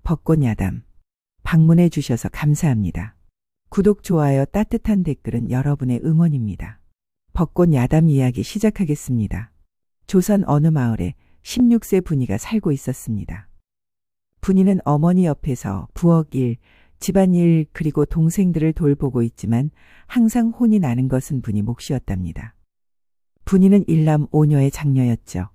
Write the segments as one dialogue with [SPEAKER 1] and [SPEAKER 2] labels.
[SPEAKER 1] 벚꽃 야담. 방문해 주셔서 감사합니다. 구독, 좋아요, 따뜻한 댓글은 여러분의 응원입니다. 벚꽃 야담 이야기 시작하겠습니다. 조선 어느 마을에 16세 분이가 살고 있었습니다. 분이는 어머니 옆에서 부엌 일, 집안일 그리고 동생들을 돌보고 있지만 항상 혼이 나는 것은 분이 몫이었답니다. 분이는 일남 5녀의 장녀였죠.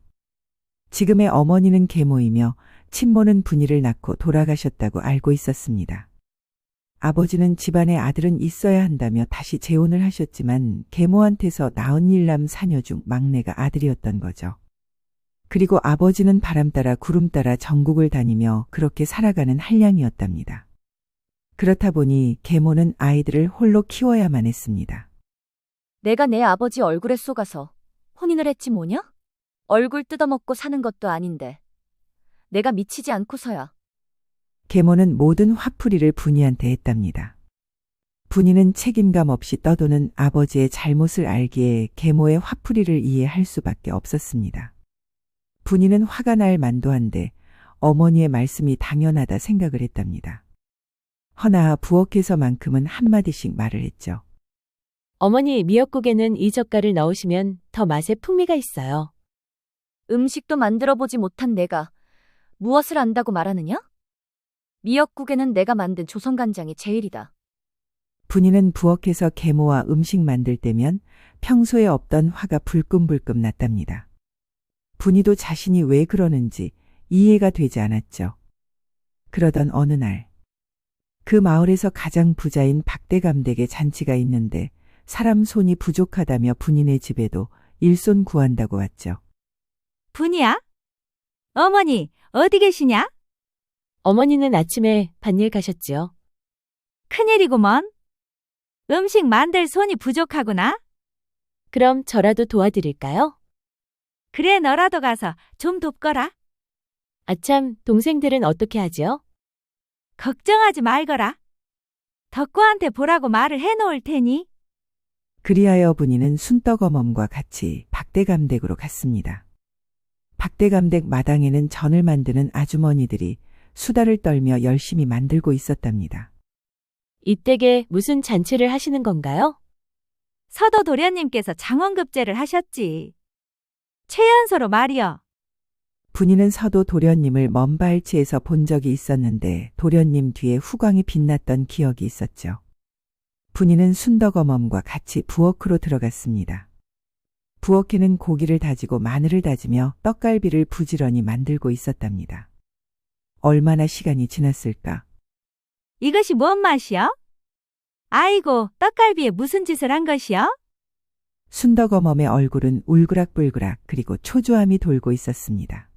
[SPEAKER 1] 지금의 어머니는 계모이며 친모는 분이를 낳고 돌아가셨다고 알고 있었습니다. 아버지는 집안에 아들은 있어야 한다며 다시 재혼을 하셨지만 계모한테서 낳은 일남 4녀 중 막내가 아들이었던 거죠. 그리고 아버지는 바람 따라 구름 따라 전국을 다니며 그렇게 살아가는 한량이었답니다. 그렇다 보니 계모는 아이들을 홀로 키워야만 했습니다.
[SPEAKER 2] 내가 내 아버지 얼굴에 쏘가서 혼인을 했지 뭐냐? 얼굴 뜯어먹고 사는 것도 아닌데. 내가 미치지 않고서야.
[SPEAKER 1] 계모는 모든 화풀이를 분이한테 했답니다. 분이는 책임감 없이 떠도는 아버지의 잘못을 알기에 계모의 화풀이를 이해할 수밖에 없었습니다. 분이는 화가 날 만도 한데 어머니의 말씀이 당연하다 생각을 했답니다. 허나 부엌에서만큼은 한마디씩 말을 했죠.
[SPEAKER 3] 어머니, 미역국에는 이 젓갈을 넣으시면 더 맛에 풍미가 있어요.
[SPEAKER 2] 음식도 만들어보지 못한 내가 무엇을 안다고 말하느냐? 미역국에는 내가 만든 조선간장이 제일이다.
[SPEAKER 1] 분이는 부엌에서 계모와 음식 만들 때면 평소에 없던 화가 불끔불끔 났답니다. 분이도 자신이 왜 그러는지 이해가 되지 않았죠. 그러던 어느 날, 그 마을에서 가장 부자인 박대감댁의 잔치가 있는데 사람 손이 부족하다며 분이네 집에도 일손 구한다고 왔죠.
[SPEAKER 4] 분이야? 어머니, 어디 계시냐?
[SPEAKER 3] 어머니는 아침에 밭일 가셨지요.
[SPEAKER 4] 큰일이구먼. 음식 만들 손이 부족하구나.
[SPEAKER 3] 그럼 저라도 도와드릴까요?
[SPEAKER 4] 그래, 너라도 가서 좀 돕거라.
[SPEAKER 3] 아참, 동생들은 어떻게 하지요?
[SPEAKER 4] 걱정하지 말거라. 덕구한테 보라고 말을 해놓을 테니.
[SPEAKER 1] 그리하여 분이는 순떡어멈과 같이 박대감댁으로 갔습니다. 박대감댁 마당에는 전을 만드는 아주머니들이 수다를 떨며 열심히 만들고 있었답니다.
[SPEAKER 3] 이 댁에 무슨 잔치를 하시는 건가요?
[SPEAKER 4] 서도 도련님께서 장원급제를 하셨지. 최연소로 말이여.
[SPEAKER 1] 분이는 서도 도련님을 먼 발치에서 본 적이 있었는데 도련님 뒤에 후광이 빛났던 기억이 있었죠. 분이는 순덕어멈과 같이 부엌으로 들어갔습니다. 부엌에는 고기를 다지고 마늘을 다지며 떡갈비를 부지런히 만들고 있었답니다. 얼마나 시간이 지났을까?
[SPEAKER 4] 이것이 뭔 맛이여? 아이고, 떡갈비에 무슨 짓을 한 것이여?
[SPEAKER 1] 순덕어멈의 얼굴은 울그락불그락 그리고 초조함이 돌고 있었습니다.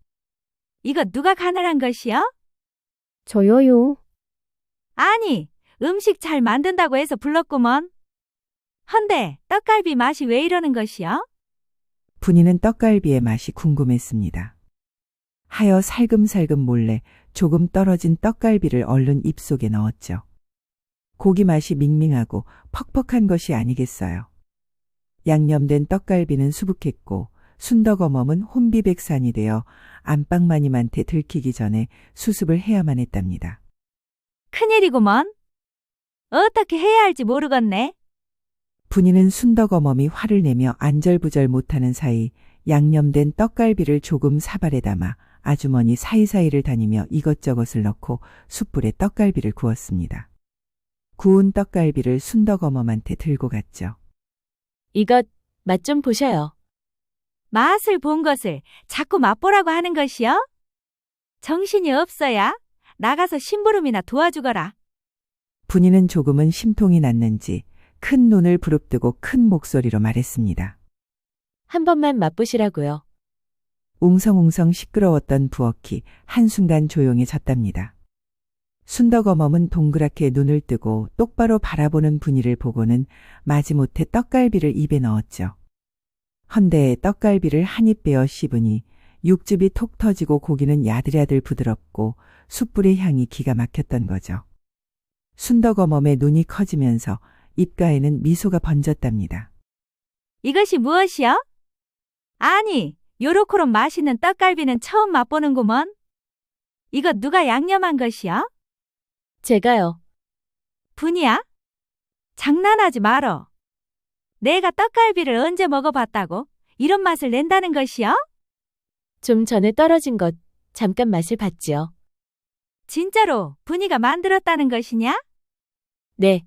[SPEAKER 4] 이거 누가 간을 한 것이여?
[SPEAKER 5] 저요요.
[SPEAKER 4] 아니, 음식 잘 만든다고 해서 불렀구먼. 헌데 떡갈비 맛이 왜 이러는 것이여?
[SPEAKER 1] 분이는 떡갈비의 맛이 궁금했습니다. 하여 살금살금 몰래 조금 떨어진 떡갈비를 얼른 입속에 넣었죠. 고기 맛이 밍밍하고 퍽퍽한 것이 아니겠어요. 양념된 떡갈비는 수북했고 순덕어멈은 혼비백산이 되어 안방마님한테 들키기 전에 수습을 해야만 했답니다.
[SPEAKER 4] 큰일이구먼. 어떻게 해야 할지 모르겠네.
[SPEAKER 1] 분이는 순덕어멈이 화를 내며 안절부절 못하는 사이 양념된 떡갈비를 조금 사발에 담아 아주머니 사이사이를 다니며 이것저것을 넣고 숯불에 떡갈비를 구웠습니다. 구운 떡갈비를 순덕어멈한테 들고 갔죠.
[SPEAKER 3] 이것 맛 좀 보셔요.
[SPEAKER 4] 맛을 본 것을 자꾸 맛보라고 하는 것이여? 정신이 없어야 나가서 심부름이나 도와주거라.
[SPEAKER 1] 분이는 조금은 심통이 났는지 큰 눈을 부릅뜨고 큰 목소리로 말했습니다.
[SPEAKER 3] 한 번만 맛보시라고요.
[SPEAKER 1] 웅성웅성 시끄러웠던 부엌이 한순간 조용해졌답니다. 순덕어멈은 동그랗게 눈을 뜨고 똑바로 바라보는 분이를 보고는 마지못해 떡갈비를 입에 넣었죠. 헌데 떡갈비를 한 입 베어 씹으니 육즙이 톡 터지고 고기는 야들야들 부드럽고 숯불의 향이 기가 막혔던 거죠. 순덕어멈의 눈이 커지면서 입가에는 미소가 번졌답니다.
[SPEAKER 4] 이것이 무엇이여? 아니, 요렇게로 맛있는 떡갈비는 처음 맛보는구먼. 이거 누가 양념한 것이야?
[SPEAKER 3] 제가요.
[SPEAKER 4] 분이야? 장난하지 말어. 내가 떡갈비를 언제 먹어봤다고? 이런 맛을 낸다는 것이야?
[SPEAKER 3] 좀 전에 떨어진 것 잠깐 맛을 봤지요.
[SPEAKER 4] 진짜로 분이가 만들었다는 것이냐?
[SPEAKER 3] 네,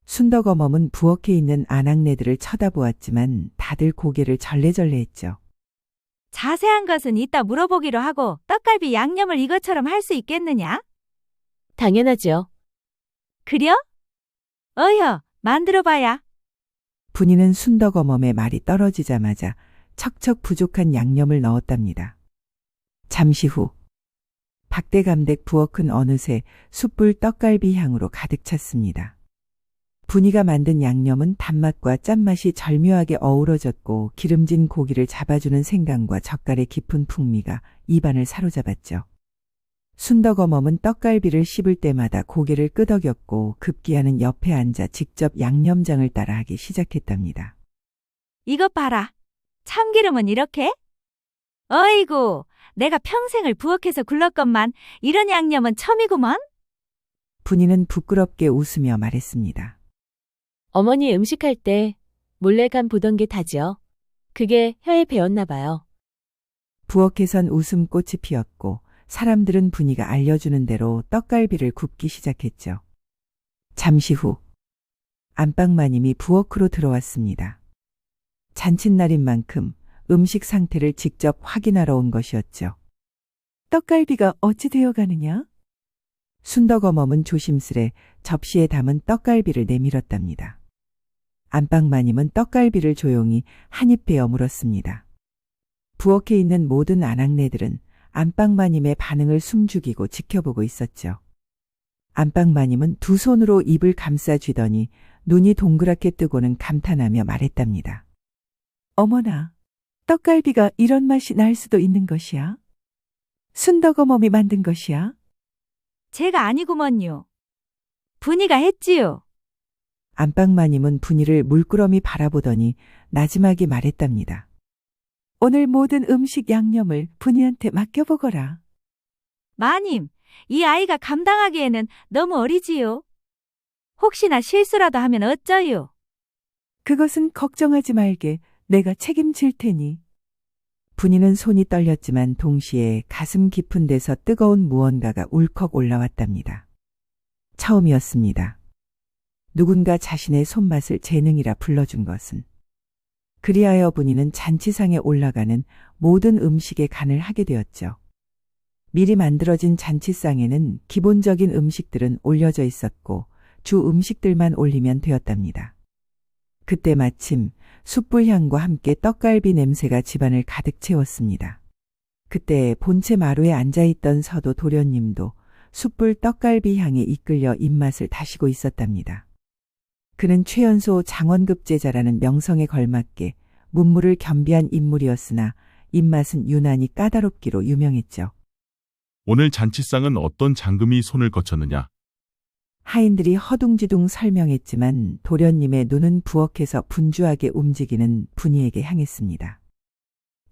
[SPEAKER 1] 순덕어멈은 부엌에 있는 아낙네들을 쳐다보았지만 다들 고개를 절레절레했죠.
[SPEAKER 4] 자세한 것은 이따 물어보기로 하고 떡갈비 양념을 이것처럼 할 수 있겠느냐?
[SPEAKER 3] 당연하지요.
[SPEAKER 4] 그려? 어여, 만들어봐야.
[SPEAKER 1] 분이는 순덕어멈의 말이 떨어지자마자 척척 부족한 양념을 넣었답니다. 잠시 후 박대감댁 부엌은 어느새 숯불 떡갈비 향으로 가득 찼습니다. 분이가 만든 양념은 단맛과 짠맛이 절묘하게 어우러졌고 기름진 고기를 잡아주는 생강과 젓갈의 깊은 풍미가 입안을 사로잡았죠. 순덕어멈은 떡갈비를 씹을 때마다 고개를 끄덕였고 급기야는 옆에 앉아 직접 양념장을 따라 하기 시작했답니다.
[SPEAKER 4] 이것 봐라. 참기름은 이렇게? 어이구, 내가 평생을 부엌에서 굴렀건만 이런 양념은 처음이구먼?
[SPEAKER 1] 분이는 부끄럽게 웃으며 말했습니다.
[SPEAKER 3] 어머니 음식할 때 몰래 간 보던 게 다지요. 그게 혀에 배었나 봐요.
[SPEAKER 1] 부엌에선 웃음꽃이 피었고 사람들은 분이가 알려주는 대로 떡갈비를 굽기 시작했죠. 잠시 후 안방마님이 부엌으로 들어왔습니다. 잔칫날인 만큼 음식 상태를 직접 확인하러 온 것이었죠. 떡갈비가 어찌 되어 가느냐? 순덕어멈은 조심스레 접시에 담은 떡갈비를 내밀었답니다. 안방마님은 떡갈비를 조용히 한 입 베어 물었습니다. 부엌에 있는 모든 아낙네들은 안방마님의 반응을 숨죽이고 지켜보고 있었죠. 안방마님은 두 손으로 입을 감싸 쥐더니 눈이 동그랗게 뜨고는 감탄하며 말했답니다. 어머나, 떡갈비가 이런 맛이 날 수도 있는 것이야? 순덕어멈이 만든 것이야?
[SPEAKER 4] 제가 아니구먼요. 분이가 했지요.
[SPEAKER 1] 안방마님은 분이를 물끄러미 바라보더니 나지막이 말했답니다. 오늘 모든 음식 양념을 분이한테 맡겨보거라.
[SPEAKER 4] 마님, 이 아이가 감당하기에는 너무 어리지요. 혹시나 실수라도 하면 어쩌요?
[SPEAKER 1] 그것은 걱정하지 말게 내가 책임질 테니. 분이는 손이 떨렸지만 동시에 가슴 깊은 데서 뜨거운 무언가가 울컥 올라왔답니다. 처음이었습니다. 누군가 자신의 손맛을 재능이라 불러준 것은. 그리하여 분이는 잔치상에 올라가는 모든 음식에 간을 하게 되었죠. 미리 만들어진 잔치상에는 기본적인 음식들은 올려져 있었고 주 음식들만 올리면 되었답니다. 그때 마침 숯불향과 함께 떡갈비 냄새가 집안을 가득 채웠습니다. 그때 본체 마루에 앉아있던 서도 도련님도 숯불 떡갈비 향에 이끌려 입맛을 다시고 있었답니다. 그는 최연소 장원급제자라는 명성에 걸맞게 문물을 겸비한 인물이었으나 입맛은 유난히 까다롭기로 유명했죠.
[SPEAKER 6] 오늘 잔치상은 어떤 장금이 손을 거쳤느냐?
[SPEAKER 1] 하인들이 허둥지둥 설명했지만 도련님의 눈은 부엌에서 분주하게 움직이는 분이에게 향했습니다.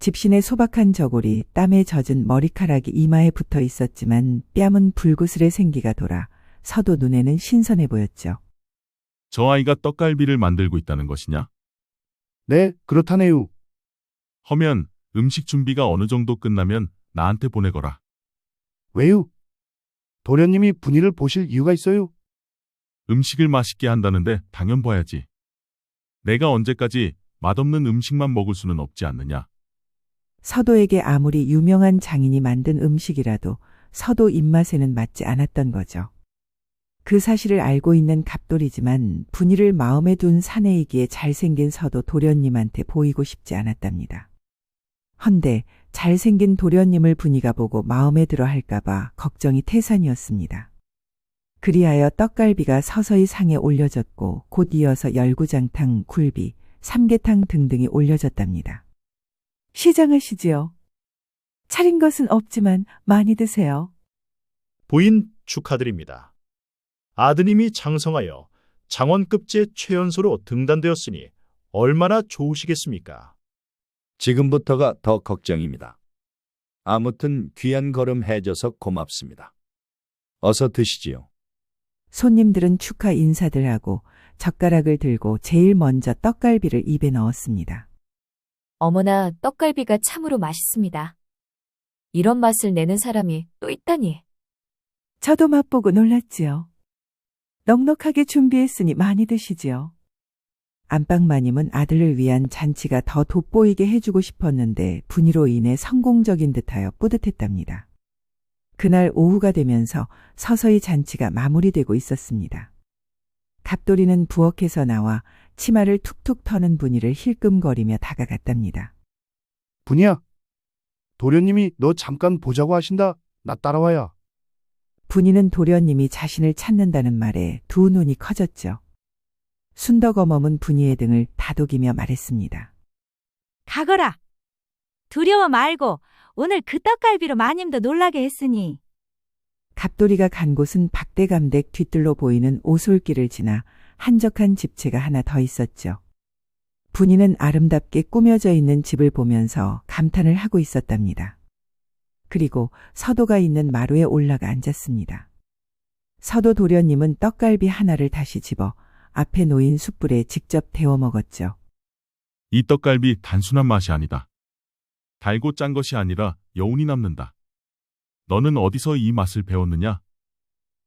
[SPEAKER 1] 집신의 소박한 저골이 땀에 젖은 머리카락이 이마에 붙어 있었지만 뺨은 불구슬의 생기가 돌아 서도 눈에는 신선해 보였죠.
[SPEAKER 6] 저 아이가 떡갈비를 만들고 있다는 것이냐?
[SPEAKER 7] 네, 그렇다네요.
[SPEAKER 6] 허면 음식 준비가 어느 정도 끝나면 나한테 보내거라.
[SPEAKER 7] 왜요? 도련님이 분이를 보실 이유가 있어요?
[SPEAKER 6] 음식을 맛있게 한다는데 당연 봐야지. 내가 언제까지 맛없는 음식만 먹을 수는 없지 않느냐?
[SPEAKER 1] 서도에게 아무리 유명한 장인이 만든 음식이라도 서도 입맛에는 맞지 않았던 거죠. 그 사실을 알고 있는 갑돌이지만 분이를 마음에 둔 사내이기에 잘생긴 서도 도련님한테 보이고 싶지 않았답니다. 헌데 잘생긴 도련님을 분이가 보고 마음에 들어 할까봐 걱정이 태산이었습니다. 그리하여 떡갈비가 서서히 상에 올려졌고 곧 이어서 열구장탕, 굴비, 삼계탕 등등이 올려졌답니다. 시장하시지요. 차린 것은 없지만 많이 드세요.
[SPEAKER 8] 부인 축하드립니다. 아드님이 장성하여 장원급제 최연소로 등단되었으니 얼마나 좋으시겠습니까?
[SPEAKER 9] 지금부터가 더 걱정입니다. 아무튼 귀한 걸음 해줘서 고맙습니다. 어서 드시지요.
[SPEAKER 1] 손님들은 축하 인사들 하고 젓가락을 들고 제일 먼저 떡갈비를 입에 넣었습니다.
[SPEAKER 2] 어머나, 떡갈비가 참으로 맛있습니다. 이런 맛을 내는 사람이 또 있다니.
[SPEAKER 1] 저도 맛보고 놀랐지요. 넉넉하게 준비했으니 많이 드시지요. 안방마님은 아들을 위한 잔치가 더 돋보이게 해주고 싶었는데 분위로 인해 성공적인 듯하여 뿌듯했답니다. 그날 오후가 되면서 서서히 잔치가 마무리되고 있었습니다. 갑돌이는 부엌에서 나와 치마를 툭툭 터는 분이를 힐끔거리며 다가갔답니다.
[SPEAKER 7] 분이야. 도련님이 너 잠깐 보자고 하신다. 나 따라와야.
[SPEAKER 1] 분이는 도련님이 자신을 찾는다는 말에 두 눈이 커졌죠. 순덕어멈은 분이의 등을 다독이며 말했습니다.
[SPEAKER 4] 가거라. 두려워 말고 오늘 그 떡갈비로 마님도 놀라게 했으니.
[SPEAKER 1] 갑돌이가 간 곳은 박대감댁 뒤뜰로 보이는 오솔길을 지나 한적한 집채가 하나 더 있었죠. 분이는 아름답게 꾸며져 있는 집을 보면서 감탄을 하고 있었답니다. 그리고 서도가 있는 마루에 올라가 앉았습니다. 서도 도련님은 떡갈비 하나를 다시 집어 앞에 놓인 숯불에 직접 데워 먹었죠.
[SPEAKER 6] 이 떡갈비 단순한 맛이 아니다. 달고 짠 것이 아니라 여운이 남는다. 너는 어디서 이 맛을 배웠느냐?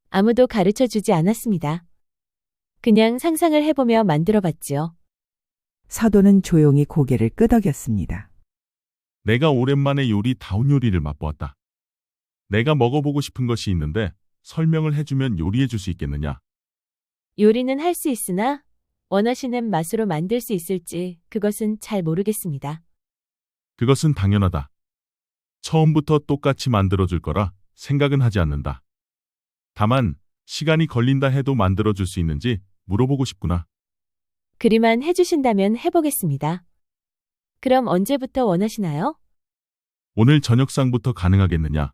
[SPEAKER 3] 아무도 가르쳐 주지 않았습니다. 그냥 상상을 해보며 만들어 봤지요.
[SPEAKER 1] 서도는 조용히 고개를 끄덕였습니다.
[SPEAKER 6] 내가 오랜만에 요리다운 요리를 맛보았다. 내가 먹어보고 싶은 것이 있는데 설명을 해주면 요리해 줄 수 있겠느냐?
[SPEAKER 3] 요리는 할 수 있으나 원하시는 맛으로 만들 수 있을지 그것은 잘 모르겠습니다.
[SPEAKER 6] 그것은 당연하다. 처음부터 똑같이 만들어줄 거라 생각은 하지 않는다. 다만 시간이 걸린다 해도 만들어줄 수 있는지 물어보고 싶구나.
[SPEAKER 3] 그리만 해주신다면 해보겠습니다. 그럼 언제부터 원하시나요?
[SPEAKER 6] 오늘 저녁상부터 가능하겠느냐?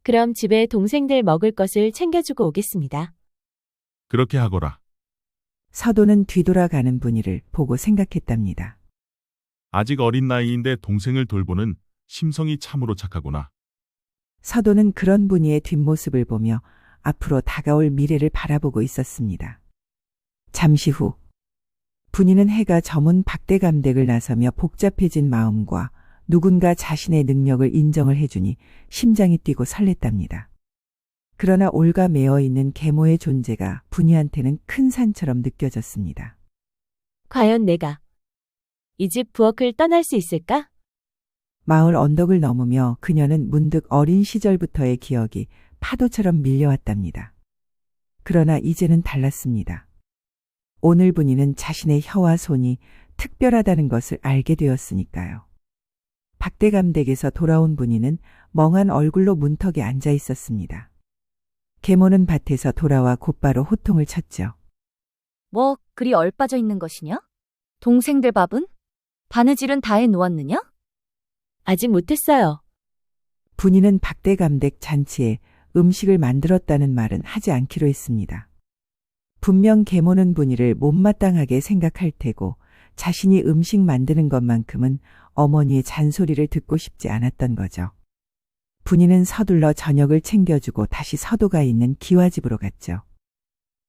[SPEAKER 3] 그럼 집에 동생들 먹을 것을 챙겨주고 오겠습니다.
[SPEAKER 6] 그렇게 하거라.
[SPEAKER 1] 서도는 뒤돌아가는 분이를 보고 생각했답니다.
[SPEAKER 6] 아직 어린 나이인데 동생을 돌보는 심성이 참으로 착하구나.
[SPEAKER 1] 서도는 그런 분이의 뒷모습을 보며 앞으로 다가올 미래를 바라보고 있었습니다. 잠시 후 분이는 해가 저문 박대감댁을 나서며 복잡해진 마음과 누군가 자신의 능력을 인정을 해주니 심장이 뛰고 설렜답니다. 그러나 올가매어 있는 계모의 존재가 분이한테는 큰 산처럼 느껴졌습니다.
[SPEAKER 3] 과연 내가 이 집 부엌을 떠날 수 있을까?
[SPEAKER 1] 마을 언덕을 넘으며 그녀는 문득 어린 시절부터의 기억이 파도처럼 밀려왔답니다. 그러나 이제는 달랐습니다. 오늘 분이는 자신의 혀와 손이 특별하다는 것을 알게 되었으니까요. 박대감댁에서 돌아온 분이는 멍한 얼굴로 문턱에 앉아 있었습니다. 계모는 밭에서 돌아와 곧바로 호통을 쳤죠.
[SPEAKER 2] 뭐 그리 얼빠져 있는 것이냐? 동생들 밥은? 바느질은 다 해놓았느냐?
[SPEAKER 3] 아직 못했어요.
[SPEAKER 1] 분이는 박대감댁 잔치에 음식을 만들었다는 말은 하지 않기로 했습니다. 분명 계모는 분이를 못마땅하게 생각할 테고 자신이 음식 만드는 것만큼은 어머니의 잔소리를 듣고 싶지 않았던 거죠. 분이는 서둘러 저녁을 챙겨주고 다시 서도가 있는 기와집으로 갔죠.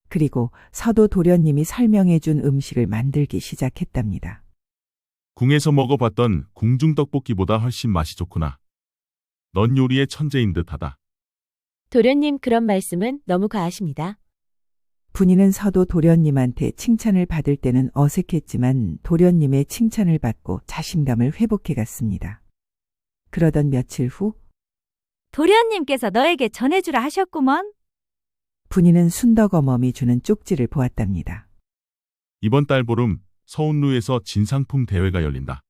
[SPEAKER 1] 그리고 서도 도련님이 설명해준 음식을 만들기 시작했답니다.
[SPEAKER 6] 궁에서 먹어봤던 궁중떡볶이보다 훨씬 맛이 좋구나. 넌 요리의 천재인 듯하다.
[SPEAKER 3] 도련님 그런 말씀은 너무 과하십니다.
[SPEAKER 1] 분이는 서도 도련님한테 칭찬을 받을 때는 어색했지만 도련님의 칭찬을 받고 자신감을 회복해 갔습니다. 그러던 며칠 후
[SPEAKER 4] 도련님께서 너에게 전해주라 하셨구먼.
[SPEAKER 1] 분이는 순덕어멈이 주는 쪽지를 보았답니다.
[SPEAKER 6] 이번 달 보름 서운루에서 진상품 대회가 열린다.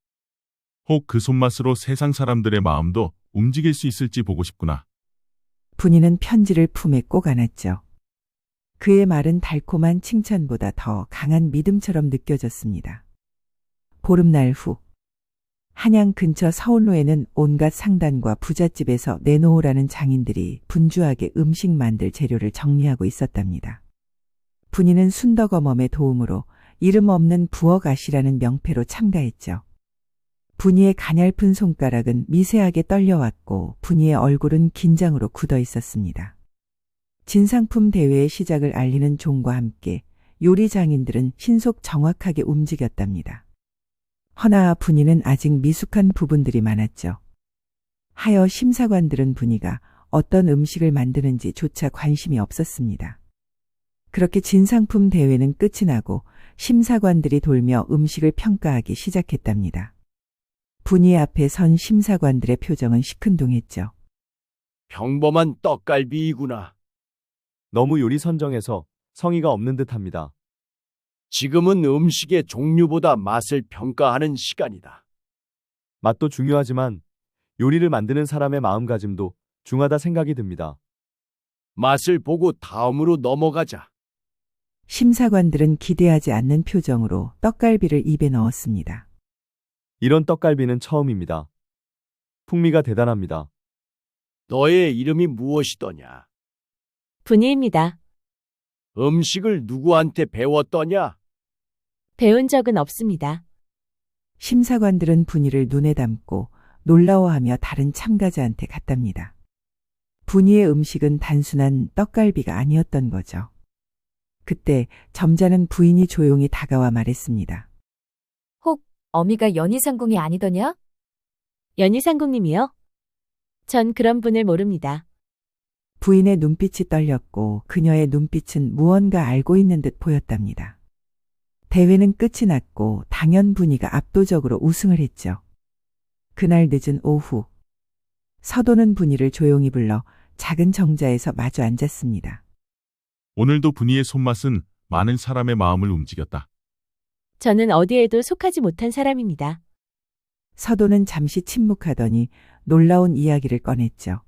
[SPEAKER 6] 혹 그 손맛으로 세상 사람들의 마음도 움직일 수 있을지 보고 싶구나.
[SPEAKER 1] 분이는 편지를 품에 꼭 안았죠. 그의 말은 달콤한 칭찬보다 더 강한 믿음처럼 느껴졌습니다. 보름날 후 한양 근처 서울로에는 온갖 상단과 부잣집에서 내놓으라는 장인들이 분주하게 음식 만들 재료를 정리하고 있었답니다. 분이는 순덕어멈의 도움으로 이름 없는 부엌아시라는 명패로 참가했죠. 분이의 가냘픈 손가락은 미세하게 떨려왔고 분이의 얼굴은 긴장으로 굳어 있었습니다. 진상품 대회의 시작을 알리는 종과 함께 요리 장인들은 신속 정확하게 움직였답니다. 허나 분이는 아직 미숙한 부분들이 많았죠. 하여 심사관들은 분이가 어떤 음식을 만드는지조차 관심이 없었습니다. 그렇게 진상품 대회는 끝이 나고 심사관들이 돌며 음식을 평가하기 시작했답니다. 분이 앞에 선 심사관들의 표정은 시큰둥했죠.
[SPEAKER 10] 평범한 떡갈비이구나.
[SPEAKER 11] 너무 요리 선정에서 성의가 없는 듯합니다.
[SPEAKER 10] 지금은 음식의 종류보다 맛을 평가하는 시간이다.
[SPEAKER 11] 맛도 중요하지만 요리를 만드는 사람의 마음가짐도 중하다 생각이 듭니다.
[SPEAKER 10] 맛을 보고 다음으로 넘어가자.
[SPEAKER 1] 심사관들은 기대하지 않는 표정으로 떡갈비를 입에 넣었습니다.
[SPEAKER 11] 이런 떡갈비는 처음입니다. 풍미가 대단합니다.
[SPEAKER 10] 너의 이름이 무엇이더냐?
[SPEAKER 3] 분이입니다.
[SPEAKER 10] 음식을 누구한테 배웠더냐?
[SPEAKER 3] 배운 적은 없습니다.
[SPEAKER 1] 심사관들은 분이를 눈에 담고 놀라워하며 다른 참가자한테 갔답니다. 분이의 음식은 단순한 떡갈비가 아니었던 거죠. 그때 점잖은 부인이 조용히 다가와 말했습니다.
[SPEAKER 2] 혹 어미가 연희상궁이 아니더냐?
[SPEAKER 3] 연희상궁님이요? 전 그런 분을 모릅니다.
[SPEAKER 1] 부인의 눈빛이 떨렸고 그녀의 눈빛은 무언가 알고 있는 듯 보였답니다. 대회는 끝이 났고 당연 분이가 압도적으로 우승을 했죠. 그날 늦은 오후, 서도는 분이를 조용히 불러 작은 정자에서 마주 앉았습니다.
[SPEAKER 6] 오늘도 분이의 손맛은 많은 사람의 마음을 움직였다.
[SPEAKER 3] 저는 어디에도 속하지 못한 사람입니다.
[SPEAKER 1] 서도는 잠시 침묵하더니 놀라운 이야기를 꺼냈죠.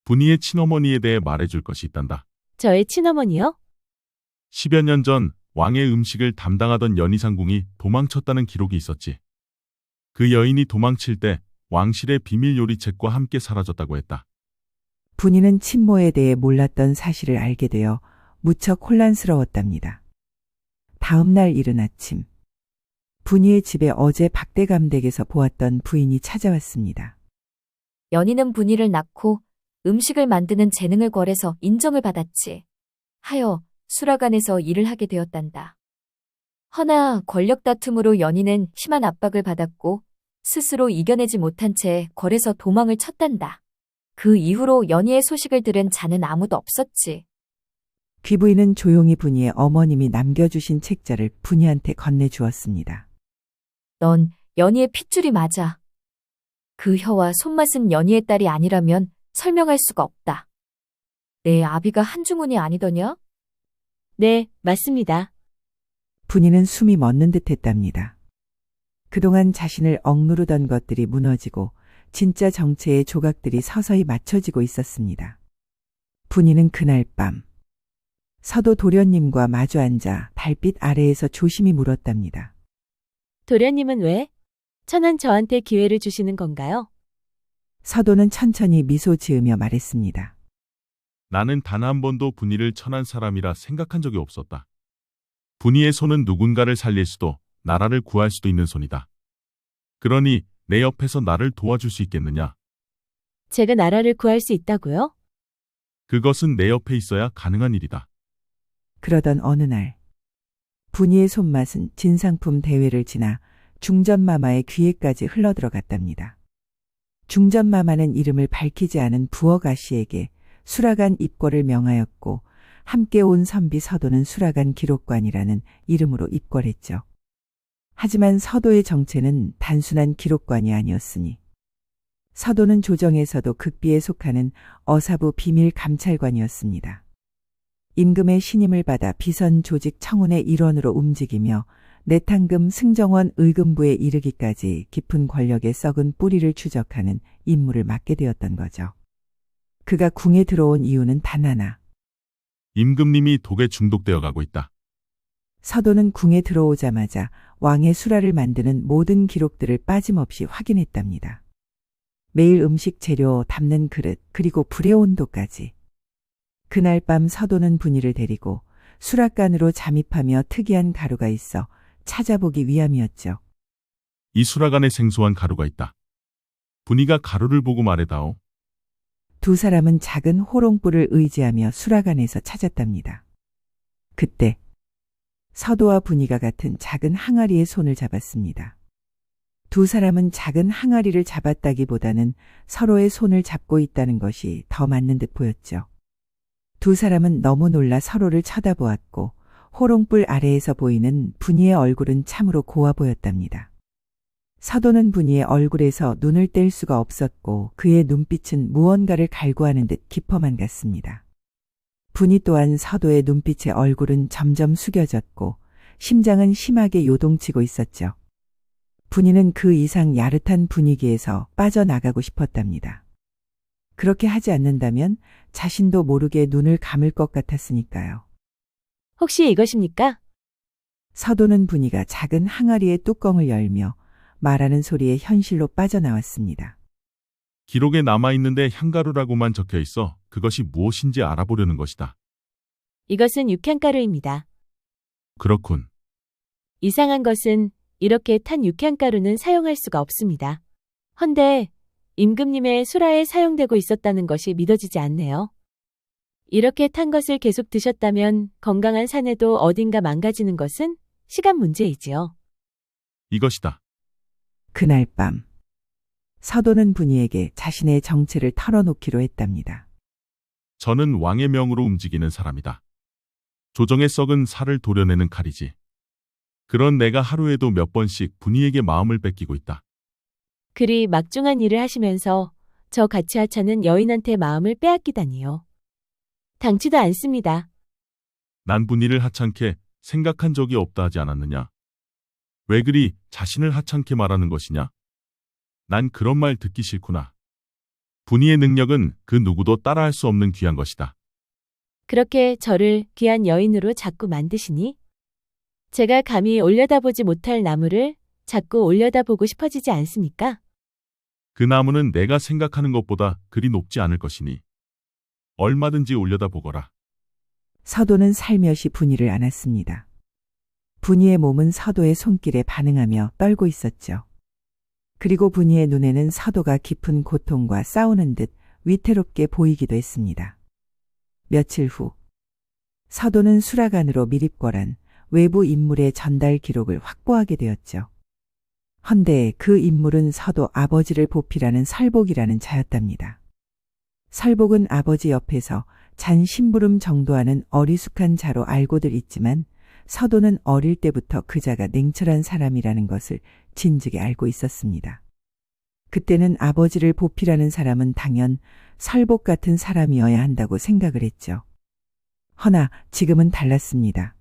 [SPEAKER 6] 분이의 친어머니에 대해 말해줄 것이 있단다.
[SPEAKER 3] 저의 친어머니요?
[SPEAKER 6] 10여 년 전 왕의 음식을 담당하던 연희상궁이 도망쳤다는 기록이 있었지. 그 여인이 도망칠 때 왕실의 비밀 요리책과 함께 사라졌다고 했다.
[SPEAKER 1] 분이는 친모에 대해 몰랐던 사실을 알게 되어 무척 혼란스러웠답니다. 다음 날 이른 아침, 분이의 집에 어제 박대감댁에서 보았던 부인이 찾아왔습니다.
[SPEAKER 2] 연희는 분이를 낳고 음식을 만드는 재능을 걸에서 인정을 받았지. 하여 수라관에서 일을 하게 되었단다. 허나 권력 다툼으로 연희는 심한 압박을 받았고 스스로 이겨내지 못한 채 걸에서 도망을 쳤단다. 그 이후로 연희의 소식을 들은 자는 아무도 없었지.
[SPEAKER 1] 귀부인은 조용히 분이의 어머님이 남겨주신 책자를 분이한테 건네주었습니다.
[SPEAKER 2] 넌 연희의 핏줄이 맞아. 그 혀와 손맛은 연희의 딸이 아니라면 설명할 수가 없다. 내 아비가 한중훈이 아니더냐?
[SPEAKER 3] 네, 맞습니다.
[SPEAKER 1] 분이는 숨이 멎는 듯 했답니다. 그동안 자신을 억누르던 것들이 무너지고 진짜 정체의 조각들이 서서히 맞춰지고 있었습니다. 분이는 그날 밤 서도 도련님과 마주 앉아 달빛 아래에서 조심히 물었답니다.
[SPEAKER 3] 도련님은 왜? 천한 저한테 기회를 주시는 건가요?
[SPEAKER 1] 서도는 천천히 미소 지으며 말했습니다.
[SPEAKER 6] 나는 단 한 번도 분이를 천한 사람이라 생각한 적이 없었다. 분이의 손은 누군가를 살릴 수도 나라를 구할 수도 있는 손이다. 그러니 내 옆에서 나를 도와줄 수 있겠느냐?
[SPEAKER 3] 제가 나라를 구할 수 있다고요?
[SPEAKER 6] 그것은 내 옆에 있어야 가능한 일이다.
[SPEAKER 1] 그러던 어느 날 분이의 손맛은 진상품 대회를 지나 중전마마의 귀에까지 흘러들어갔답니다. 중전마마는 이름을 밝히지 않은 부엌 아씨에게 수라간 입궐을 명하였고 함께 온 선비 서도는 수라간 기록관이라는 이름으로 입궐했죠. 하지만 서도의 정체는 단순한 기록관이 아니었으니 서도는 조정에서도 극비에 속하는 어사부 비밀 감찰관이었습니다. 임금의 신임을 받아 비선 조직 청운의 일원으로 움직이며 내탕금 승정원 의금부에 이르기까지 깊은 권력의 썩은 뿌리를 추적하는 임무를 맡게 되었던 거죠. 그가 궁에 들어온 이유는 단 하나.
[SPEAKER 6] 임금님이 독에 중독되어 가고 있다.
[SPEAKER 1] 서도는 궁에 들어오자마자 왕의 수라를 만드는 모든 기록들을 빠짐없이 확인했답니다. 매일 음식 재료 담는 그릇 그리고 불의 온도까지. 그날 밤 서도는 분이를 데리고 수락관으로 잠입하며 특이한 가루가 있어 찾아보기 위함이었죠.
[SPEAKER 6] 이 수락 안에 생소한 가루가 있다. 분이가 가루를 보고 말해다오.
[SPEAKER 1] 두 사람은 작은 호롱불을 의지하며 수락 안에서 찾았답니다. 그때 서도와 분이가 같은 작은 항아리에 손을 잡았습니다. 두 사람은 작은 항아리를 잡았다기보다는 서로의 손을 잡고 있다는 것이 더 맞는 듯 보였죠. 두 사람은 너무 놀라 서로를 쳐다보았고 호롱불 아래에서 보이는 분이의 얼굴은 참으로 고와 보였답니다. 서도는 분이의 얼굴에서 눈을 뗄 수가 없었고 그의 눈빛은 무언가를 갈구하는 듯 깊어만 갔습니다. 분이 또한 서도의 눈빛에 얼굴은 점점 숙여졌고 심장은 심하게 요동치고 있었죠. 분이는 그 이상 야릇한 분위기에서 빠져나가고 싶었답니다. 그렇게 하지 않는다면 자신도 모르게 눈을 감을 것 같았으니까요.
[SPEAKER 3] 혹시 이것입니까?
[SPEAKER 1] 서도는 분이가 작은 항아리의 뚜껑을 열며 말하는 소리에 현실로 빠져나왔습니다.
[SPEAKER 6] 기록에 남아있는데 향가루라고만 적혀 있어 그것이 무엇인지 알아보려는 것이다.
[SPEAKER 3] 이것은 육향가루입니다.
[SPEAKER 6] 그렇군.
[SPEAKER 3] 이상한 것은 이렇게 탄 육향가루는 사용할 수가 없습니다. 헌데 임금님의 수라에 사용되고 있었다는 것이 믿어지지 않네요. 이렇게 탄 것을 계속 드셨다면 건강한 사내도 어딘가 망가지는 것은 시간 문제이지요.
[SPEAKER 6] 이것이다.
[SPEAKER 1] 그날 밤 서도는 분이에게 자신의 정체를 털어놓기로 했답니다.
[SPEAKER 6] 저는 왕의 명으로 움직이는 사람이다. 조정에 썩은 살을 도려내는 칼이지. 그런 내가 하루에도 몇 번씩 분이에게 마음을 뺏기고 있다.
[SPEAKER 3] 그리 막중한 일을 하시면서 저 같이 하찮은 여인한테 마음을 빼앗기다니요. 당치도 않습니다.
[SPEAKER 6] 난 분이를 하찮게 생각한 적이 없다 하지 않았느냐? 왜 그리 자신을 하찮게 말하는 것이냐? 난 그런 말 듣기 싫구나. 분이의 능력은 그 누구도 따라할 수 없는 귀한 것이다.
[SPEAKER 3] 그렇게 저를 귀한 여인으로 자꾸 만드시니? 제가 감히 올려다보지 못할 나무를 자꾸 올려다보고 싶어지지 않습니까?
[SPEAKER 6] 그 나무는 내가 생각하는 것보다 그리 높지 않을 것이니 얼마든지 올려다보거라.
[SPEAKER 1] 서도는 살며시 분이를 안았습니다. 분이의 몸은 서도의 손길에 반응하며 떨고 있었죠. 그리고 분이의 눈에는 서도가 깊은 고통과 싸우는 듯 위태롭게 보이기도 했습니다. 며칠 후 서도는 수락 안으로 미립거란 외부 인물의 전달 기록을 확보하게 되었죠. 헌데 그 인물은 서도 아버지를 보필하는 설복이라는 자였답니다. 설복은 아버지 옆에서 잔 심부름 정도하는 어리숙한 자로 알고들 있지만 서도는 어릴 때부터 그 자가 냉철한 사람이라는 것을 진즉에 알고 있었습니다. 그때는 아버지를 보필하는 사람은 당연 설복 같은 사람이어야 한다고 생각을 했죠. 허나 지금은 달랐습니다.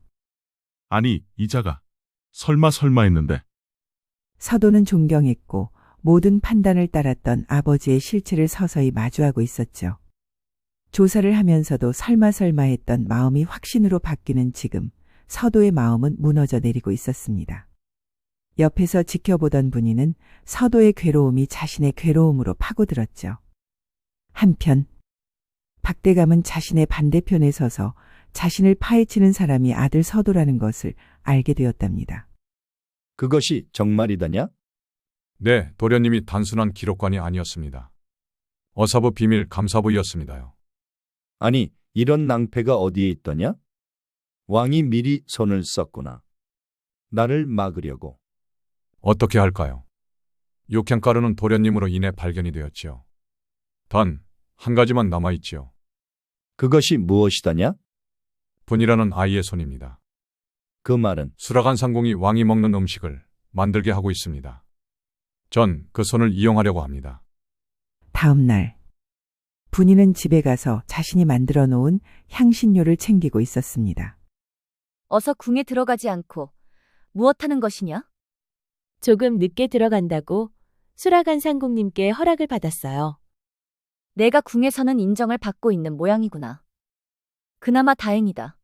[SPEAKER 6] 아니, 이 자가 설마 했는데.
[SPEAKER 1] 서도는 존경했고 모든 판단을 따랐던 아버지의 실체를 서서히 마주하고 있었죠. 조사를 하면서도 설마 했던 마음이 확신으로 바뀌는 지금 서도의 마음은 무너져 내리고 있었습니다. 옆에서 지켜보던 분이는 서도의 괴로움이 자신의 괴로움으로 파고들었죠. 한편 박대감은 자신의 반대편에 서서 자신을 파헤치는 사람이 아들 서도라는 것을 알게 되었답니다.
[SPEAKER 9] 그것이 정말이더냐?
[SPEAKER 12] 네, 도련님이 단순한 기록관이 아니었습니다. 어사부 비밀 감사부였습니다요.
[SPEAKER 9] 아니, 이런 낭패가 어디에 있더냐? 왕이 미리 손을 썼구나. 나를 막으려고.
[SPEAKER 12] 어떻게 할까요? 육향가루는 도련님으로 인해 발견이 되었지요. 단, 한 가지만 남아있지요.
[SPEAKER 9] 그것이 무엇이더냐?
[SPEAKER 12] 분이라는 아이의 손입니다.
[SPEAKER 9] 그 말은
[SPEAKER 12] 수락한 상궁이 왕이 먹는 음식을 만들게 하고 있습니다. 전 그 손을 이용하려고 합니다.
[SPEAKER 1] 다음 날 분이는 집에 가서 자신이 만들어 놓은 향신료를 챙기고 있었습니다.
[SPEAKER 2] 어서 궁에 들어가지 않고 무엇하는 것이냐?
[SPEAKER 3] 조금 늦게 들어간다고 수락한 상궁님께 허락을 받았어요.
[SPEAKER 2] 내가 궁에서는 인정을 받고 있는 모양이구나. 그나마 다행이다.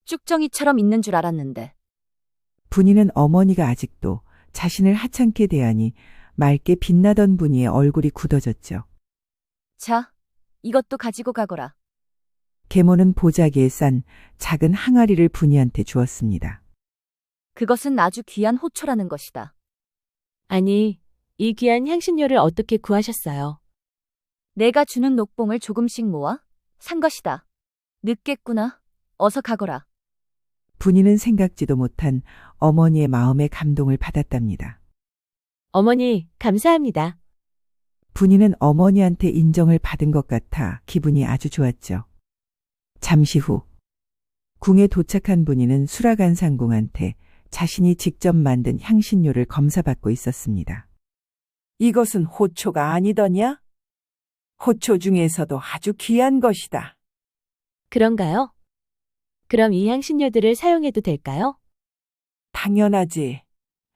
[SPEAKER 2] 쭉정이처럼 있는 줄 알았는데.
[SPEAKER 1] 분이는 어머니가 아직도 자신을 하찮게 대하니 맑게 빛나던 분이의 얼굴이 굳어졌죠.
[SPEAKER 2] 자, 이것도 가지고 가거라.
[SPEAKER 1] 계모는 보자기에 싼 작은 항아리를 분이한테 주었습니다.
[SPEAKER 2] 그것은 아주 귀한 호초라는 것이다.
[SPEAKER 3] 아니, 이 귀한 향신료를 어떻게 구하셨어요?
[SPEAKER 2] 내가 주는 녹봉을 조금씩 모아 산 것이다. 늦겠구나. 어서 가거라.
[SPEAKER 1] 분이는 생각지도 못한 어머니의 마음에 감동을 받았답니다.
[SPEAKER 3] 어머니, 감사합니다.
[SPEAKER 1] 분이는 어머니한테 인정을 받은 것 같아 기분이 아주 좋았죠. 잠시 후 궁에 도착한 분이는 수라간 상공한테 자신이 직접 만든 향신료를 검사받고 있었습니다. 이것은 호초가 아니더냐? 호초 중에서도 아주 귀한 것이다.
[SPEAKER 3] 그런가요? 그럼 이 향신료들을 사용해도 될까요?
[SPEAKER 1] 당연하지.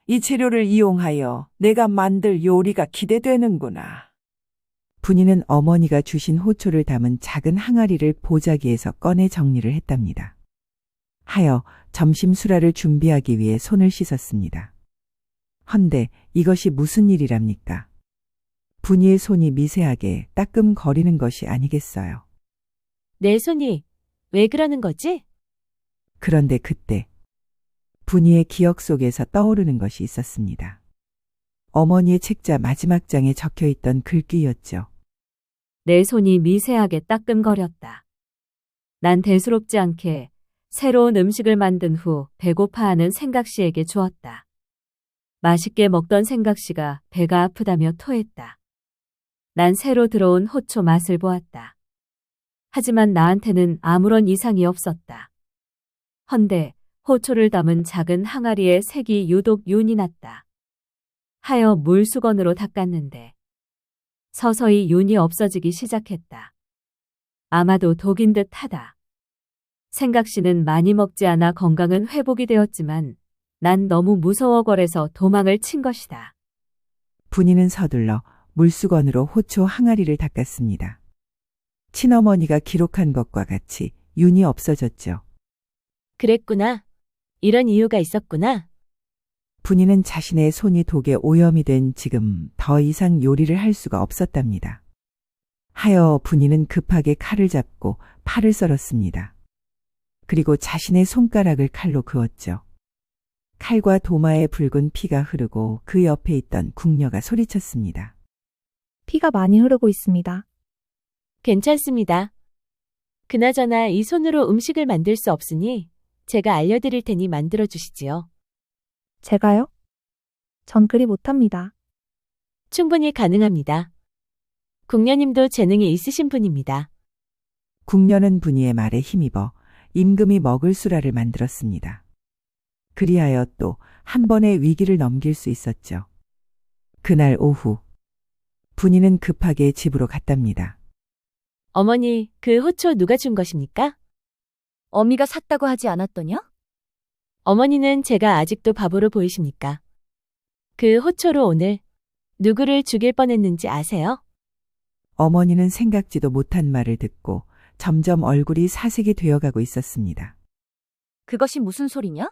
[SPEAKER 1] 이 재료를 이용하여 내가 만들 요리가 기대되는구나. 분이는 어머니가 주신 호초를 담은 작은 항아리를 보자기에서 꺼내 정리를 했답니다. 하여 점심 수라를 준비하기 위해 손을 씻었습니다. 헌데 이것이 무슨 일이랍니까? 분이의 손이 미세하게 따끔거리는 것이 아니겠어요.
[SPEAKER 3] 내 손이 왜 그러는 거지?
[SPEAKER 1] 그런데 그때 분이의 기억 속에서 떠오르는 것이 있었습니다. 어머니의 책자 마지막 장에 적혀 있던 글귀였죠.
[SPEAKER 2] 내 손이 미세하게 따끔거렸다. 난 대수롭지 않게 새로운 음식을 만든 후 배고파하는 생각씨에게 주었다. 맛있게 먹던 생각씨가 배가 아프다며 토했다. 난 새로 들어온 호초 맛을 보았다. 하지만 나한테는 아무런 이상이 없었다. 헌데 호초를 담은 작은 항아리에 색이 유독 윤이 났다. 하여 물수건으로 닦았는데 서서히 윤이 없어지기 시작했다. 아마도 독인 듯 하다. 생각씨는 많이 먹지 않아 건강은 회복이 되었지만 난 너무 무서워거려서 도망을 친 것이다.
[SPEAKER 1] 분이는 서둘러 물수건으로 호초 항아리를 닦았습니다. 친어머니가 기록한 것과 같이 윤이 없어졌죠.
[SPEAKER 3] 그랬구나. 이런 이유가 있었구나.
[SPEAKER 1] 분이는 자신의 손이 독에 오염이 된 지금 더 이상 요리를 할 수가 없었답니다. 하여 분이는 급하게 칼을 잡고 팔을 썰었습니다. 그리고 자신의 손가락을 칼로 그었죠. 칼과 도마에 붉은 피가 흐르고 그 옆에 있던 궁녀가 소리쳤습니다.
[SPEAKER 5] 피가 많이 흐르고 있습니다.
[SPEAKER 3] 괜찮습니다. 그나저나 이 손으로 음식을 만들 수 없으니 제가 알려드릴 테니 만들어 주시지요.
[SPEAKER 5] 제가요? 전 그리 못합니다.
[SPEAKER 3] 충분히 가능합니다. 궁녀님도 재능이 있으신 분입니다.
[SPEAKER 1] 궁녀는 분이의 말에 힘입어 임금이 먹을 수라를 만들었습니다. 그리하여 또 한 번의 위기를 넘길 수 있었죠. 그날 오후 분이는 급하게 집으로 갔답니다.
[SPEAKER 3] 어머니, 그 호초 누가 준 것입니까?
[SPEAKER 2] 어미가 샀다고 하지 않았더냐?
[SPEAKER 3] 어머니는 제가 아직도 바보로 보이십니까? 그 호초로 오늘 누구를 죽일 뻔했는지 아세요?
[SPEAKER 1] 어머니는 생각지도 못한 말을 듣고 점점 얼굴이 사색이 되어가고 있었습니다.
[SPEAKER 2] 그것이 무슨 소리냐?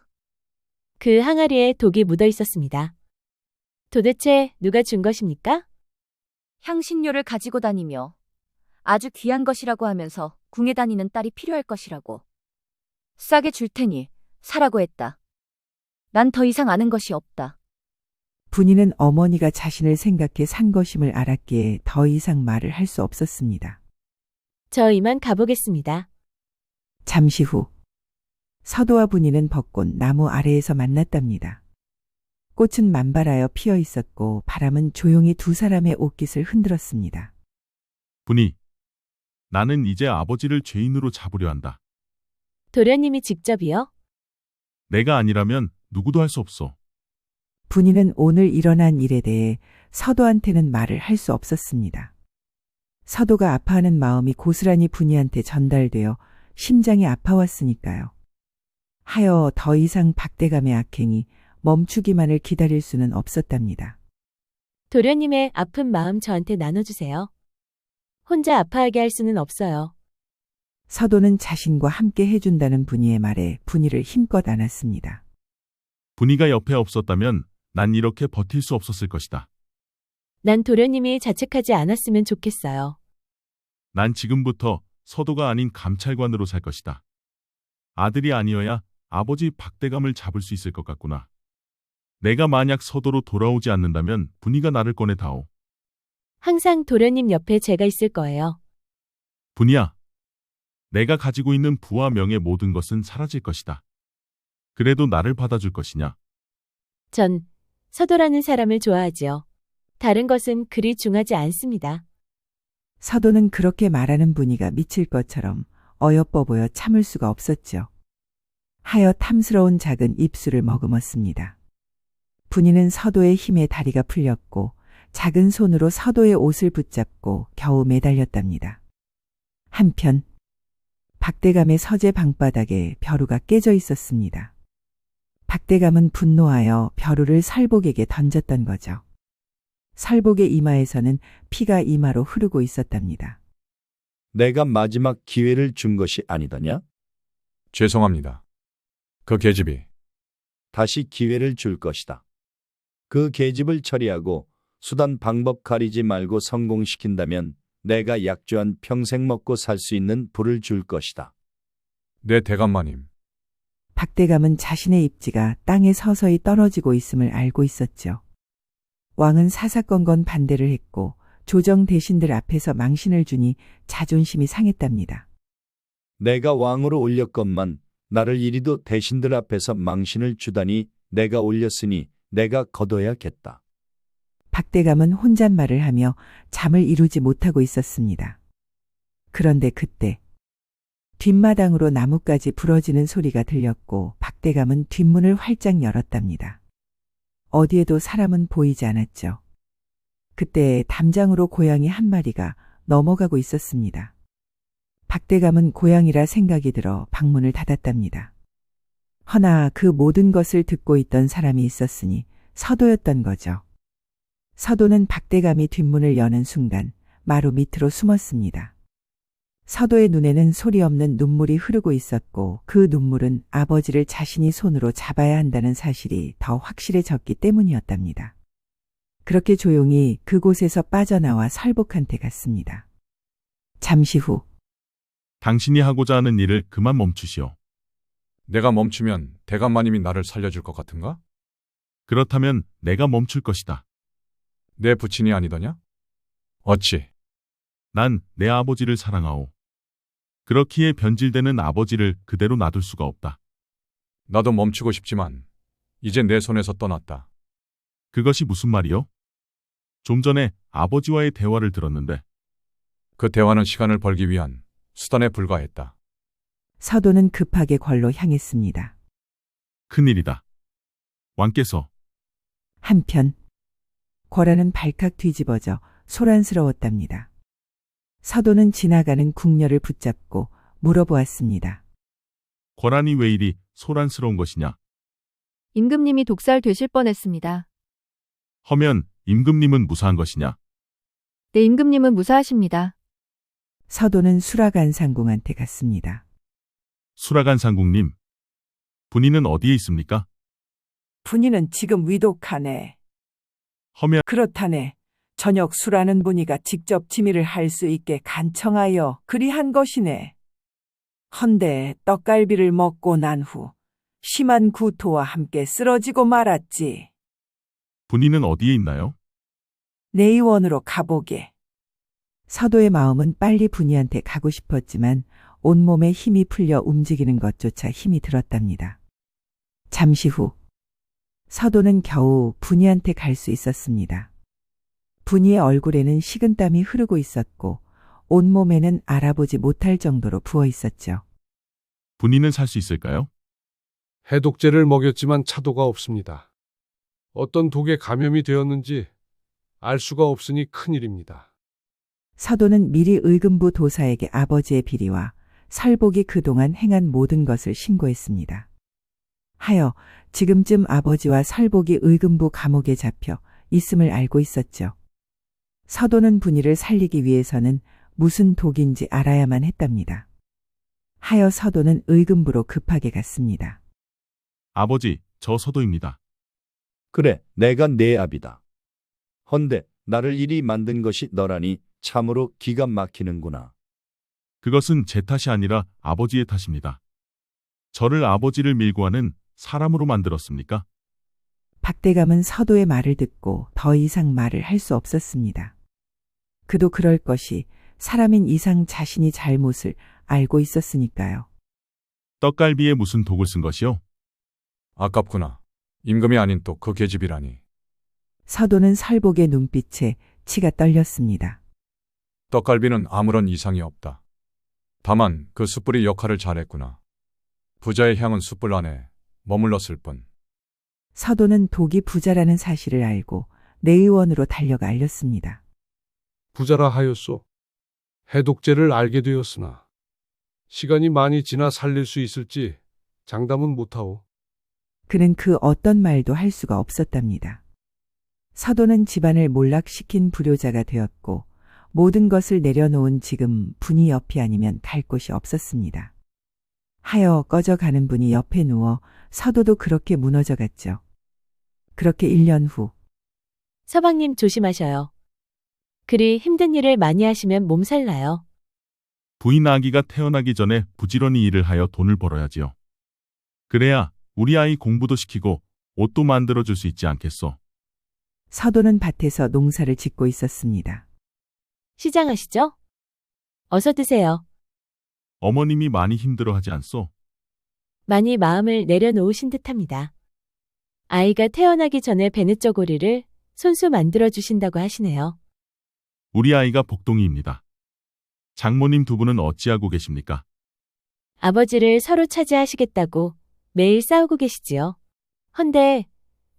[SPEAKER 3] 그 항아리에 독이 묻어 있었습니다. 도대체 누가 준 것입니까?
[SPEAKER 2] 향신료를 가지고 다니며 아주 귀한 것이라고 하면서 궁에 다니는 딸이 필요할 것이라고. 싸게 줄 테니 사라고 했다. 난 더 이상 아는 것이 없다.
[SPEAKER 1] 분이는 어머니가 자신을 생각해 산 것임을 알았기에 더 이상 말을 할 수 없었습니다.
[SPEAKER 3] 저 이만 가보겠습니다.
[SPEAKER 1] 잠시 후 서도와 분이는 벚꽃 나무 아래에서 만났답니다. 꽃은 만발하여 피어 있었고 바람은 조용히 두 사람의 옷깃을 흔들었습니다.
[SPEAKER 6] 분이, 나는 이제 아버지를 죄인으로 잡으려 한다.
[SPEAKER 3] 도련님이 직접이요?
[SPEAKER 6] 내가 아니라면 누구도 할 수 없어.
[SPEAKER 1] 분이는 오늘 일어난 일에 대해 서도한테는 말을 할 수 없었습니다. 서도가 아파하는 마음이 고스란히 분이한테 전달되어 심장이 아파왔으니까요. 하여 더 이상 박대감의 악행이 멈추기만을 기다릴 수는 없었답니다.
[SPEAKER 3] 도련님의 아픈 마음 저한테 나눠주세요. 혼자 아파하게 할 수는 없어요.
[SPEAKER 1] 서도는 자신과 함께 해준다는 분이의 말에 분이를 힘껏 안았습니다.
[SPEAKER 6] 분이가 옆에 없었다면 난 이렇게 버틸 수 없었을 것이다.
[SPEAKER 3] 난 도련님이 자책하지 않았으면 좋겠어요.
[SPEAKER 6] 난 지금부터 서도가 아닌 감찰관으로 살 것이다. 아들이 아니어야 아버지 박대감을 잡을 수 있을 것 같구나. 내가 만약 서도로 돌아오지 않는다면 분이가 나를 꺼내다오.
[SPEAKER 3] 항상 도련님 옆에 제가 있을 거예요.
[SPEAKER 6] 분이야. 내가 가지고 있는 부와 명예 모든 것은 사라질 것이다. 그래도 나를 받아줄 것이냐?
[SPEAKER 3] 전 서도라는 사람을 좋아하지요. 다른 것은 그리 중하지 않습니다.
[SPEAKER 1] 서도는 그렇게 말하는 분이가 미칠 것처럼 어여뻐 보여 참을 수가 없었죠. 하여 탐스러운 작은 입술을 머금었습니다. 분이는 서도의 힘에 다리가 풀렸고 작은 손으로 서도의 옷을 붙잡고 겨우 매달렸답니다. 한편 박대감의 서재 방바닥에 벼루가 깨져 있었습니다. 박대감은 분노하여 벼루를 설복에게 던졌던 거죠. 설복의 이마에서는 피가 이마로 흐르고 있었답니다.
[SPEAKER 9] 내가 마지막 기회를 준 것이 아니더냐?
[SPEAKER 12] 죄송합니다. 그 계집이
[SPEAKER 9] 다시 기회를 줄 것이다. 그 계집을 처리하고 수단 방법 가리지 말고 성공시킨다면 내가 약조한 평생 먹고 살 수 있는 부를 줄 것이다.
[SPEAKER 12] 내 대감마님.
[SPEAKER 1] 박대감은 자신의 입지가 땅에 서서히 떨어지고 있음을 알고 있었죠. 왕은 사사건건 반대를 했고 조정 대신들 앞에서 망신을 주니 자존심이 상했답니다.
[SPEAKER 9] 내가 왕으로 올렸건만 나를 이리도 대신들 앞에서 망신을 주다니 내가 올렸으니 내가 거둬야겠다.
[SPEAKER 1] 박대감은 혼잣말을 하며 잠을 이루지 못하고 있었습니다. 그런데 그때 뒷마당으로 나뭇가지 부러지는 소리가 들렸고 박대감은 뒷문을 활짝 열었답니다. 어디에도 사람은 보이지 않았죠. 그때 담장으로 고양이 한 마리가 넘어가고 있었습니다. 박대감은 고양이라 생각이 들어 방문을 닫았답니다. 허나 그 모든 것을 듣고 있던 사람이 있었으니 서도였던 거죠. 서도는 박대감이 뒷문을 여는 순간 마루 밑으로 숨었습니다. 서도의 눈에는 소리 없는 눈물이 흐르고 있었고 그 눈물은 아버지를 자신이 손으로 잡아야 한다는 사실이 더 확실해졌기 때문이었답니다. 그렇게 조용히 그곳에서 빠져나와 설복한테 갔습니다. 잠시 후
[SPEAKER 6] 당신이 하고자 하는 일을 그만 멈추시오.
[SPEAKER 12] 내가 멈추면 대감마님이 나를 살려줄 것 같은가?
[SPEAKER 6] 그렇다면 내가 멈출 것이다.
[SPEAKER 12] 내 부친이 아니더냐? 어찌?
[SPEAKER 6] 난 내 아버지를 사랑하오. 그렇기에 변질되는 아버지를 그대로 놔둘 수가 없다.
[SPEAKER 12] 나도 멈추고 싶지만 이제 내 손에서 떠났다.
[SPEAKER 6] 그것이 무슨 말이요? 좀 전에 아버지와의 대화를 들었는데
[SPEAKER 12] 그 대화는 시간을 벌기 위한 수단에 불과했다.
[SPEAKER 1] 서도는 급하게 궐로 향했습니다.
[SPEAKER 6] 큰일이다. 왕께서
[SPEAKER 1] 한편 궐안은 발칵 뒤집어져 소란스러웠답니다. 서도는 지나가는 궁녀를 붙잡고 물어보았습니다.
[SPEAKER 6] 권한이 왜 이리 소란스러운 것이냐?
[SPEAKER 2] 임금님이 독살 되실 뻔했습니다.
[SPEAKER 6] 허면 임금님은 무사한 것이냐?
[SPEAKER 2] 네, 임금님은 무사하십니다.
[SPEAKER 1] 서도는 수라간 상궁한테 갔습니다.
[SPEAKER 6] 수라간 상궁님, 분이는 어디에 있습니까?
[SPEAKER 13] 분이는 지금 위독하네.
[SPEAKER 6] 허면
[SPEAKER 13] 그렇다네. 저녁 수라는 분이가 직접 지미를 할 수 있게 간청하여 그리한 것이네. 헌데 떡갈비를 먹고 난 후 심한 구토와 함께 쓰러지고 말았지.
[SPEAKER 6] 분이는 어디에 있나요?
[SPEAKER 13] 내의원으로 가보게.
[SPEAKER 1] 서도의 마음은 빨리 분이한테 가고 싶었지만 온몸에 힘이 풀려 움직이는 것조차 힘이 들었답니다. 잠시 후 서도는 겨우 분이한테 갈 수 있었습니다. 분이의 얼굴에는 식은땀이 흐르고 있었고 온몸에는 알아보지 못할 정도로 부어 있었죠.
[SPEAKER 6] 분이는 살 수 있을까요?
[SPEAKER 14] 해독제를 먹였지만 차도가 없습니다. 어떤 독에 감염이 되었는지 알 수가 없으니 큰일입니다.
[SPEAKER 1] 서도는 미리 의금부 도사에게 아버지의 비리와 설복이 그동안 행한 모든 것을 신고했습니다. 하여 지금쯤 아버지와 설복이 의금부 감옥에 잡혀 있음을 알고 있었죠. 서도는 분이를 살리기 위해서는 무슨 독인지 알아야만 했답니다. 하여 서도는 의금부로 급하게 갔습니다.
[SPEAKER 6] 아버지, 저 서도입니다.
[SPEAKER 9] 그래, 내가 내 아비다. 헌데 나를 이리 만든 것이 너라니 참으로 기가 막히는구나.
[SPEAKER 6] 그것은 제 탓이 아니라 아버지의 탓입니다. 저를 아버지를 밀고 하는 사람으로 만들었습니까?
[SPEAKER 1] 박대감은 서도의 말을 듣고 더 이상 말을 할 수 없었습니다. 그도 그럴 것이 사람인 이상 자신이 잘못을 알고 있었으니까요.
[SPEAKER 6] 떡갈비에 무슨 독을 쓴 것이요?
[SPEAKER 12] 아깝구나. 임금이 아닌 또 그 계집이라니.
[SPEAKER 1] 서도는 설복의 눈빛에 치가 떨렸습니다.
[SPEAKER 12] 떡갈비는 아무런 이상이 없다. 다만 그 숯불이 역할을 잘했구나. 부자의 향은 숯불 안에 머물렀을 뿐.
[SPEAKER 1] 서도는 독이 부자라는 사실을 알고 내의원으로 달려가 알렸습니다.
[SPEAKER 14] 부자라 하였소. 해독제를 알게 되었으나 시간이 많이 지나 살릴 수 있을지 장담은 못하오.
[SPEAKER 1] 그는 그 어떤 말도 할 수가 없었답니다. 서도는 집안을 몰락시킨 불효자가 되었고 모든 것을 내려놓은 지금 분이 옆이 아니면 갈 곳이 없었습니다. 하여 꺼져가는 분이 옆에 누워 서도도 그렇게 무너져 갔죠. 그렇게 1년 후
[SPEAKER 3] 서방님 조심하셔요. 그리 힘든 일을 많이 하시면 몸살 나요.
[SPEAKER 6] 부인 아기가 태어나기 전에 부지런히 일을 하여 돈을 벌어야지요. 그래야 우리 아이 공부도 시키고 옷도 만들어줄 수 있지 않겠소.
[SPEAKER 1] 서도는 밭에서 농사를 짓고 있었습니다.
[SPEAKER 3] 시장하시죠? 어서 드세요.
[SPEAKER 6] 어머님이 많이 힘들어하지 않소?
[SPEAKER 3] 많이 마음을 내려놓으신 듯합니다. 아이가 태어나기 전에 베느저고리를 손수 만들어 주신다고 하시네요.
[SPEAKER 6] 우리 아이가 복동이입니다. 장모님 두 분은 어찌하고 계십니까?
[SPEAKER 3] 아버지를 서로 차지하시겠다고 매일 싸우고 계시지요. 헌데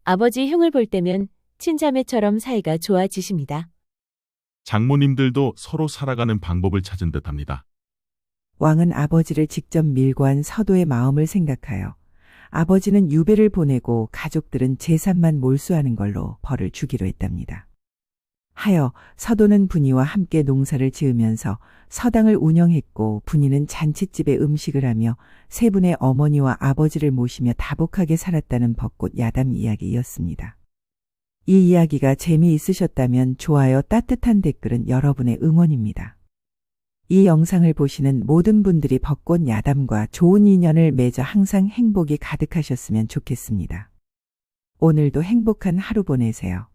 [SPEAKER 3] 아버지 흉을 볼 때면 친자매처럼 사이가 좋아지십니다.
[SPEAKER 6] 장모님들도 서로 살아가는 방법을 찾은 듯합니다.
[SPEAKER 1] 왕은 아버지를 직접 밀고한 서도의 마음을 생각하여 아버지는 유배를 보내고 가족들은 재산만 몰수하는 걸로 벌을 주기로 했답니다. 하여 서도는 분이와 함께 농사를 지으면서 서당을 운영했고 분이는 잔칫집에 음식을 하며 세 분의 어머니와 아버지를 모시며 다복하게 살았다는 벚꽃 야담 이야기였습니다. 이 이야기가 재미있으셨다면 좋아요, 따뜻한 댓글은 여러분의 응원입니다. 이 영상을 보시는 모든 분들이 벚꽃 야담과 좋은 인연을 맺어 항상 행복이 가득하셨으면 좋겠습니다. 오늘도 행복한 하루 보내세요.